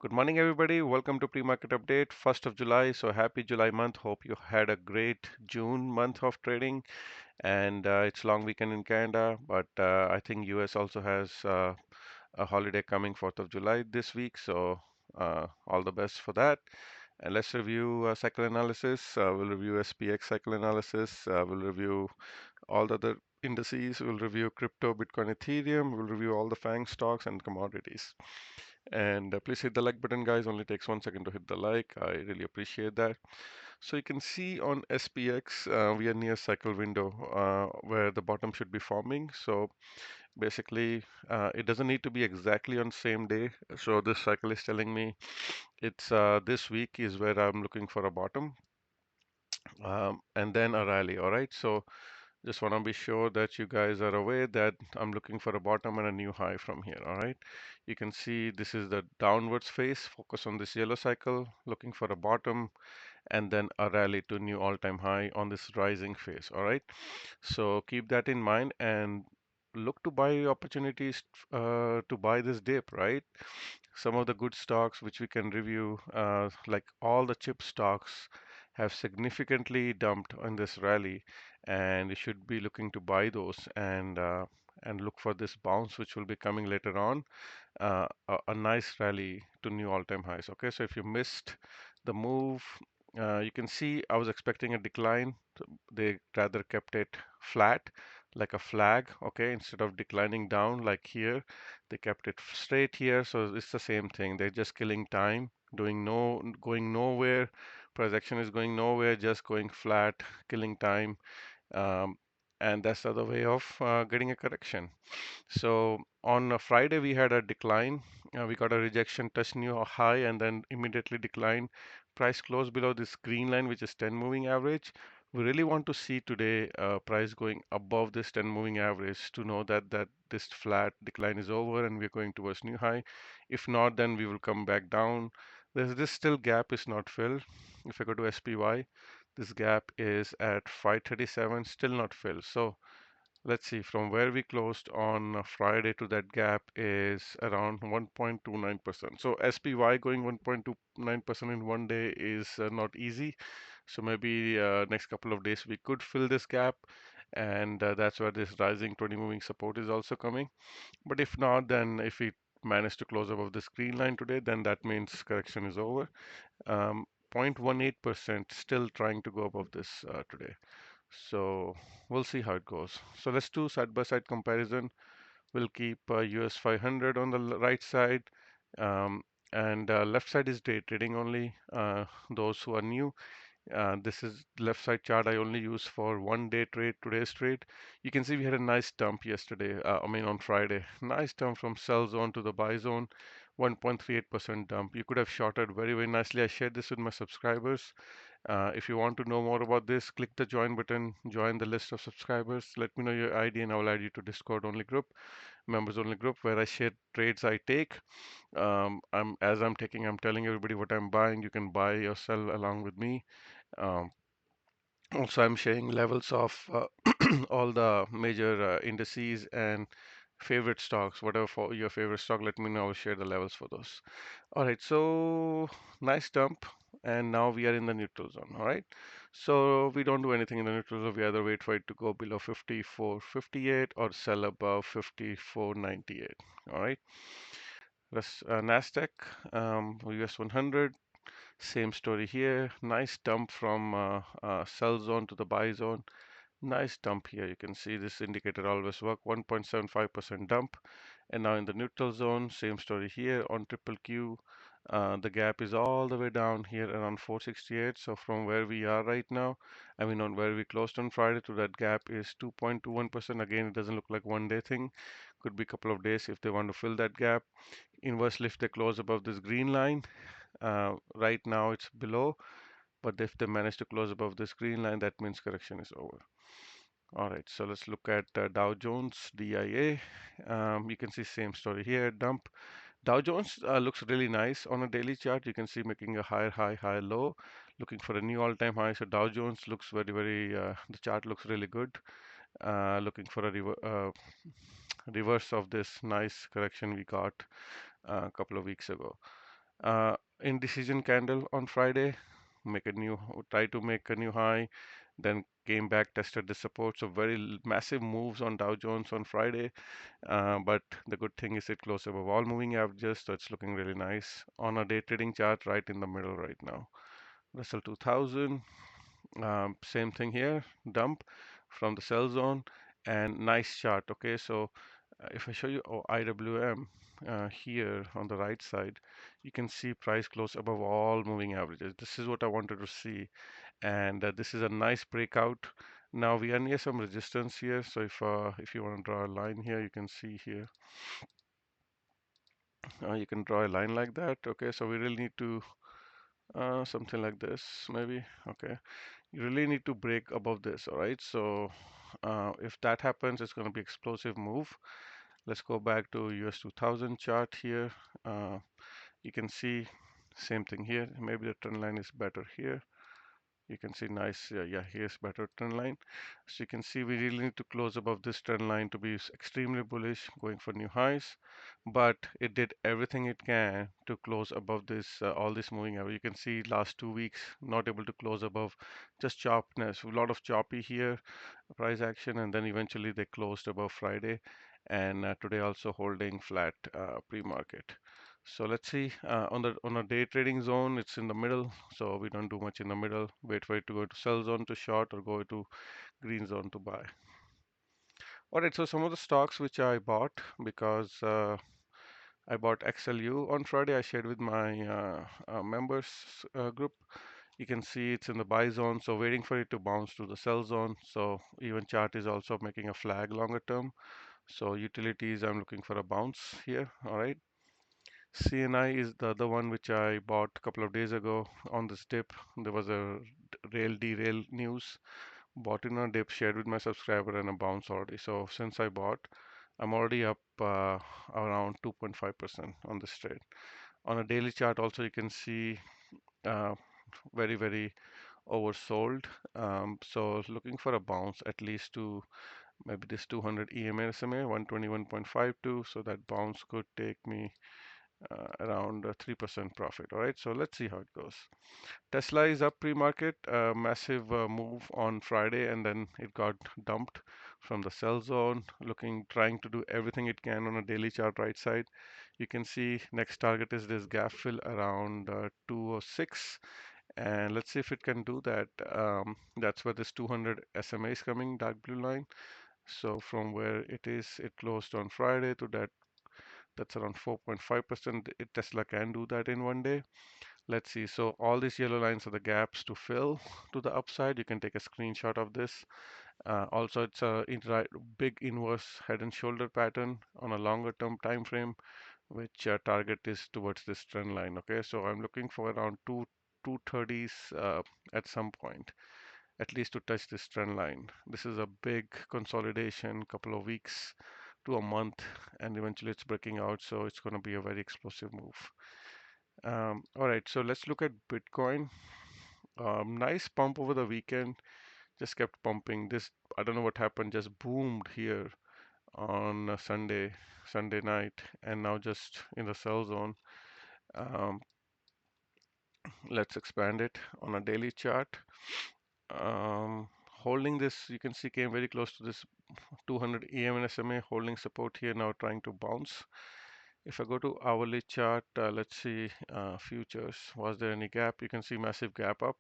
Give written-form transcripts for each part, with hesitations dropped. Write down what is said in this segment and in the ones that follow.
Good morning, everybody. Welcome to pre-market update, 1st of July. So happy July month. Hope you had a great June month of trading. And it's long weekend in Canada, but I think US also has a holiday coming 4th of July this week. So all the best for that. And let's review cycle analysis. We'll review SPX cycle analysis. We'll review all the other indices. We'll review crypto, Bitcoin, Ethereum. We'll review all the FANG stocks and commodities. And please hit the like button, guys. Only takes 1 second to hit the like. I really appreciate that. So you can see on SPX, we are near cycle window where the bottom should be forming. So basically, it doesn't need to be exactly on same day. So this cycle is telling me it's this week is where I'm looking for a bottom and then a rally. All right. So just want to be sure that you guys are aware that I'm looking for a bottom and a new high from here. All right. You can see this is the downwards phase. Focus on this yellow cycle, looking for a bottom and then a rally to new all-time high on this rising phase. All right. So keep that in mind and look to buy opportunities to buy this dip, right? Some of the good stocks which we can review, like all the chip stocks, have significantly dumped on this rally, and you should be looking to buy those and look for this bounce which will be coming later on, a nice rally to new all-time highs. Okay, so if you missed the move, you can see I was expecting a decline. They rather kept it flat, like a flag. Okay, instead of declining down like here, they kept it straight here. So it's the same thing. They're just killing time, going nowhere. Price action is going nowhere, just going flat, killing time. Um, and that's the other way of getting a correction. So on a Friday, we had a decline. We got a rejection, touched new high, and then immediately declined. Price closed below this green line, which is 10 moving average. We really want to see today price going above this 10 moving average to know that this flat decline is over and we're going towards new high. If not, then we will come back down. There's this still gap is not filled. If I go to SPY, this gap is at 537, still not filled. So let's see, from where we closed on Friday to that gap is around 1.29%. So SPY going 1.29% in one day is not easy. So maybe next couple of days we could fill this gap, and that's where this rising 20 moving support is also coming. But if not, then if we manage to close above this green line today, then that means correction is over. 0.18% still trying to go above this today. So we'll see how it goes. So let's do side by side comparison. We'll keep US 500 on the right side, um, and left side is day trading only. Those who are new, this is left side chart I only use for 1 day trade, today's trade. You can see we had a nice dump yesterday, I mean on Friday. Nice dump from sell zone to the buy zone, 1.38% dump. You could have shorted very, very nicely. I shared this with my subscribers. If you want to know more about this, click the join button, join the list of subscribers. Let me know your ID and I will add you to Discord only group, members only group, where I share trades I take. As I'm taking, I'm telling everybody what I'm buying. You can buy or sell along with me. Um, Also, I'm sharing levels of all the major indices and favorite stocks. Whatever for your favorite stock, let me know. I'll share the levels for those. All right, so nice dump, and now we are in the neutral zone. All right, so we don't do anything in the neutral zone. We either wait for it to go below 54.58 or sell above 54.98. All right, Nasdaq, US 100. Same story here. Nice dump from sell zone to the buy zone. Nice dump here. You can see this indicator always work. 1.75% dump. And now in the neutral zone, same story here on triple Q. The gap is all the way down here around 468. So from where we are right now, I mean on where we closed on Friday to that gap is 2.21%. Again, it doesn't look like 1 day thing. Could be a couple of days if they want to fill that gap. Inversely, if they close above this green line, right now it's below, but if they manage to close above this green line, that means correction is over. All right, so let's look at Dow Jones, DIA. You can see same story here, dump. Dow Jones looks really nice on a daily chart. You can see making a higher high, higher low, looking for a new all-time high. So Dow Jones looks very, very, the chart looks really good. Looking for a reverse of this nice correction we got a couple of weeks ago. Indecision candle on Friday, make a new, try to make a new high, then came back, tested the support. So very massive moves on Dow Jones on Friday. But the good thing is it closed above all moving averages, so it's looking really nice on a day trading chart right in the middle right now. Russell 2000, same thing here, dump from the sell zone and nice chart. Okay, so if I show you IWM here on the right side, you can see price close above all moving averages. This is what I wanted to see, and this is a nice breakout. Now we are near some resistance here, so if you want to draw a line here, you can see here. You can draw a line like that. Okay, so we really need to something like this, maybe. Okay, you really need to break above this. All right, so if that happens, it's going to be explosive move. Let's go back to US 2000 chart here. You can see same thing here. Maybe the trend line is better here. You can see nice, yeah, here's better trend line. So you can see we really need to close above this trend line to be extremely bullish, going for new highs. But it did everything it can to close above this, all this moving average. You can see last 2 weeks not able to close above, just choppiness, a lot of choppy here, price action, and then eventually they closed above Friday, and today also holding flat pre-market. So let's see on a day trading zone, it's in the middle, so we don't do much in the middle. Wait for it to go to sell zone to short or go to green zone to buy. All right, so some of the stocks which I bought because I bought XLU on Friday. I shared with my members group. You can see it's in the buy zone, so waiting for it to bounce to the sell zone. So even chart is also making a flag longer term. So utilities, I'm looking for a bounce here. All right. CNI is the other one which I bought a couple of days ago on this dip. There was a rail derail news. Bought in a dip, shared with my subscriber, and a bounce already. So since I bought, I'm already up around 2.5% on this trade. On a daily chart, also you can see uh, very oversold. So looking for a bounce at least to maybe this 200 EMA SMA 121.52. So that bounce could take me around 3% profit. All right, so let's see how it goes. Tesla is up pre-market, massive move on Friday, and then it got dumped from the sell zone. Trying to do everything it can on a daily chart right side. You can see next target is this gap fill around 206, and let's see if it can do that. That's where this 200 SMA is coming, dark blue line. So from where it is, it closed on Friday to that. That's around 4.5%. Tesla can do that in one day. Let's see. So all these yellow lines are the gaps to fill to the upside. You can take a screenshot of this. Also, it's a big inverse head and shoulder pattern on a longer term time frame, which target is towards this trend line. Okay, so I'm looking for around 230s at some point, at least to touch this trend line. This is a big consolidation, couple of weeks to a month, and eventually it's breaking out. So it's going to be a very explosive move. All right, so let's look at Bitcoin. Nice pump over the weekend, just kept pumping. This, I don't know what happened, just boomed here on Sunday night, and now just in the sell zone. Um, let's expand it on a daily chart. Holding this, you can see came very close to this 200 EM and SMA, holding support here now, trying to bounce. If I go to hourly chart, let's see futures. Was there any gap? You can see massive gap up.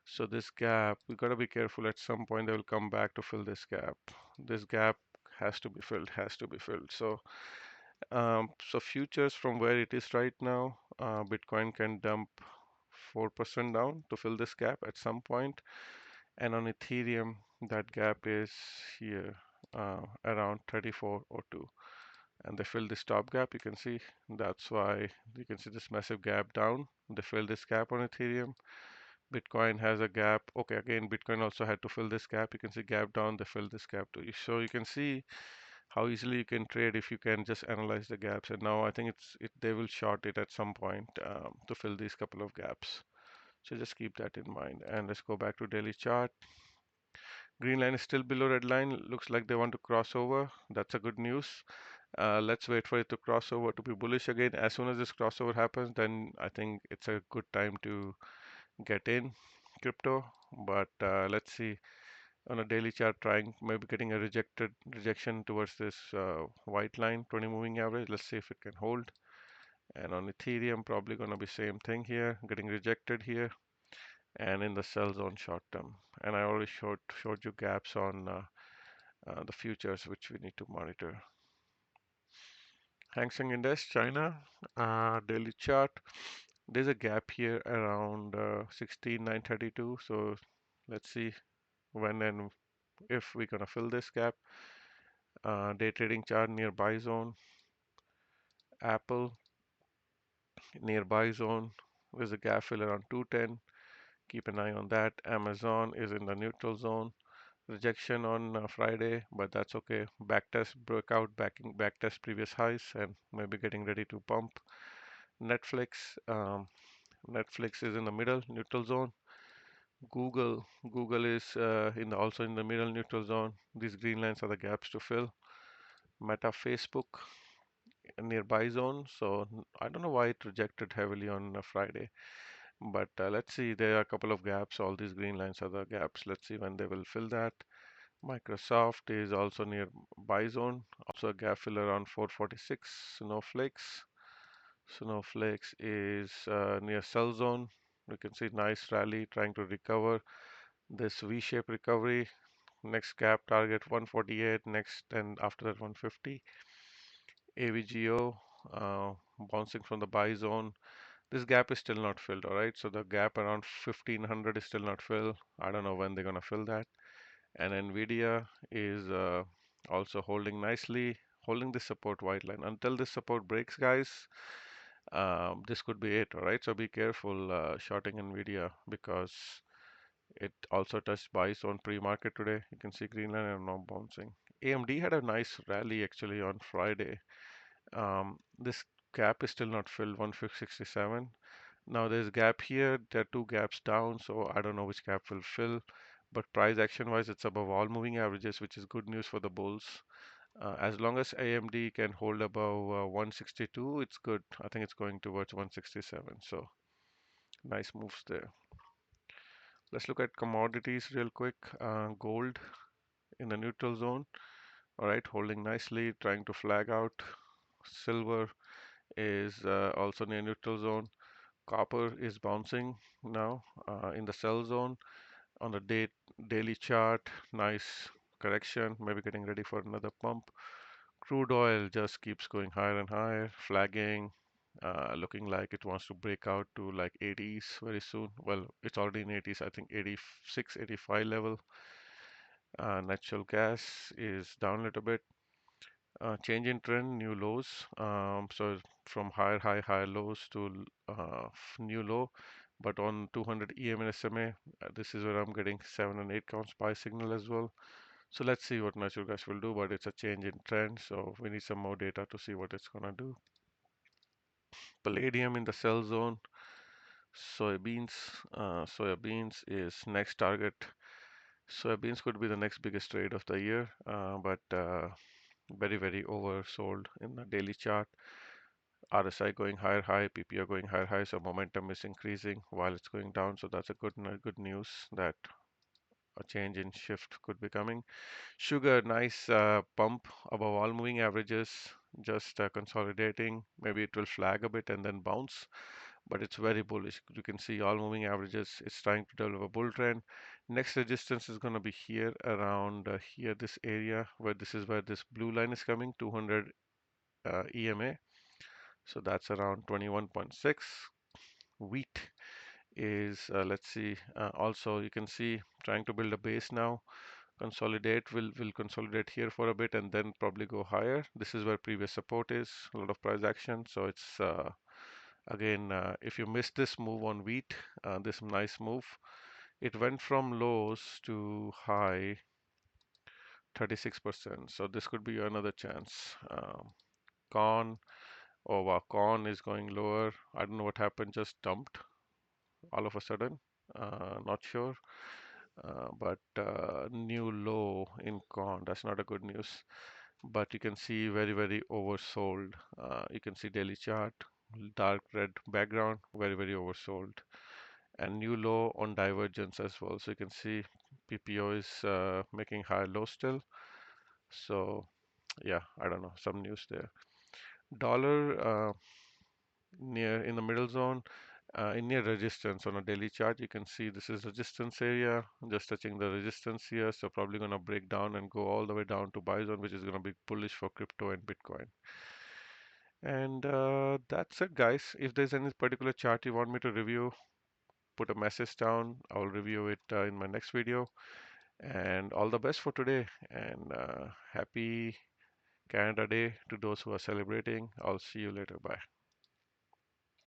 So this gap, we got to be careful. At some point, they will come back to fill this gap. This gap has to be filled, has to be filled. So futures from where it is right now, Bitcoin can dump 4% down to fill this gap at some point. And on Ethereum, that gap is here around 3402. And they fill this top gap. You can see that's why you can see this massive gap down. They fill this gap on Ethereum. Bitcoin has a gap. Okay, again, Bitcoin also had to fill this gap. You can see gap down, they fill this gap too. So you can see how easily you can trade if you can just analyze the gaps. And now I think they will short it at some point to fill these couple of gaps. So just keep that in mind. And let's go back to daily chart. Green line is still below red line. Looks like they want to cross over. That's a good news. Let's wait for it to cross over to be bullish again. As soon as this crossover happens, then I think it's a good time to get in crypto. But let's see on a daily chart, trying maybe getting a rejection towards this white line, 20 moving average. Let's see if it can hold. And on Ethereum, probably going to be same thing here, getting rejected here, and in the sell zone short term. And I already showed you gaps on the futures, which we need to monitor. Hang Seng Index, China, daily chart. There's a gap here around 16,932. So let's see when and if we're gonna fill this gap. Day trading chart near buy zone. Apple near buy zone. There's a gap fill around 210. Keep an eye on that. Amazon is in the neutral zone. Rejection on Friday, but that's okay. Backtest broke out, backtest previous highs, and maybe getting ready to pump. Netflix, Netflix is in the middle neutral zone. Google is also in the middle neutral zone. These green lines are the gaps to fill. Meta, Facebook nearby zone. So I don't know why it rejected heavily on Friday, but let's see. There are a couple of gaps. All these green lines are the gaps. Let's see when they will fill that. Microsoft is also near buy zone. Also a gap fill around 446. Snowflakes is near sell zone. You can see nice rally trying to recover this V-shaped recovery. Next gap target 148. Next and after that 150. AVGO bouncing from the buy zone. This gap is still not filled, all right? So the gap around 1500 is still not filled. I don't know when they're gonna fill that. And NVDA is also holding nicely, holding the support white line. Until this support breaks, guys, this could be it, all right? So be careful shorting NVIDIA because it also touched buys on pre-market today. You can see green line and now bouncing. AMD had a nice rally actually on Friday. This gap is still not filled, 167. Now there's a gap here. There are two gaps down, so I don't know which gap will fill. But price action wise, it's above all moving averages, which is good news for the bulls. As long as AMD can hold above 162, it's good. I think it's going towards 167. So nice moves there. Let's look at commodities real quick. Gold in the neutral zone. All right, holding nicely, trying to flag out. Silver is also near neutral zone. Copper is bouncing now in the sell zone. On the daily chart, nice correction, maybe getting ready for another pump. Crude oil just keeps going higher and higher, flagging, looking like it wants to break out to like 80s very soon. Well, it's already in 80s, I think 86, 85 level. Natural gas is down a little bit. Change in trend, new lows. So from higher lows to new low. But on 200 EM and SMA, this is where I'm getting 7 and 8 counts buy signal as well. So let's see what natural gas will do, but it's a change in trend. So we need some more data to see what it's gonna do. Palladium in the sell zone. Soybeans is next target. Soybeans could be the next biggest trade of the year, but very oversold in the daily chart. RSI going higher high, PPO going higher high, so momentum is increasing while it's going down. So that's a good news that a change in shift could be coming. Sugar, nice pump above all moving averages, just consolidating. Maybe it will flag a bit and then bounce, but it's very bullish. You can see all moving averages. It's trying to develop a bull trend. Next resistance is going to be here around here, this area where this is where this blue line is coming, 200 EMA. So that's around 21.6. Wheat is, let's see, also you can see trying to build a base now. Consolidate will consolidate here for a bit and then probably go higher. This is where previous support is, a lot of price action. So it's again, if you missed this move on wheat, this nice move, it went from lows to high 36%. So this could be another chance. Corn, oh wow, corn is going lower. I don't know what happened, just dumped all of a sudden. Not sure. But new low in corn, that's not a good news. but you can see very oversold. You can see daily chart, dark red background, very oversold, and new low on divergence as well. So you can see PPO is making higher low still. So yeah, I don't know, some news there. Dollar near in the middle zone, in near resistance on a daily chart. You can see this is resistance area, just touching the resistance here. So probably going to break down and go all the way down to buy zone, which is going to be bullish for crypto and Bitcoin. And that's it, guys. If there's any particular chart you want me to review, put a message down. I'll review it in my next video. And all the best for today. And happy Canada Day to those who are celebrating. I'll see you later. Bye.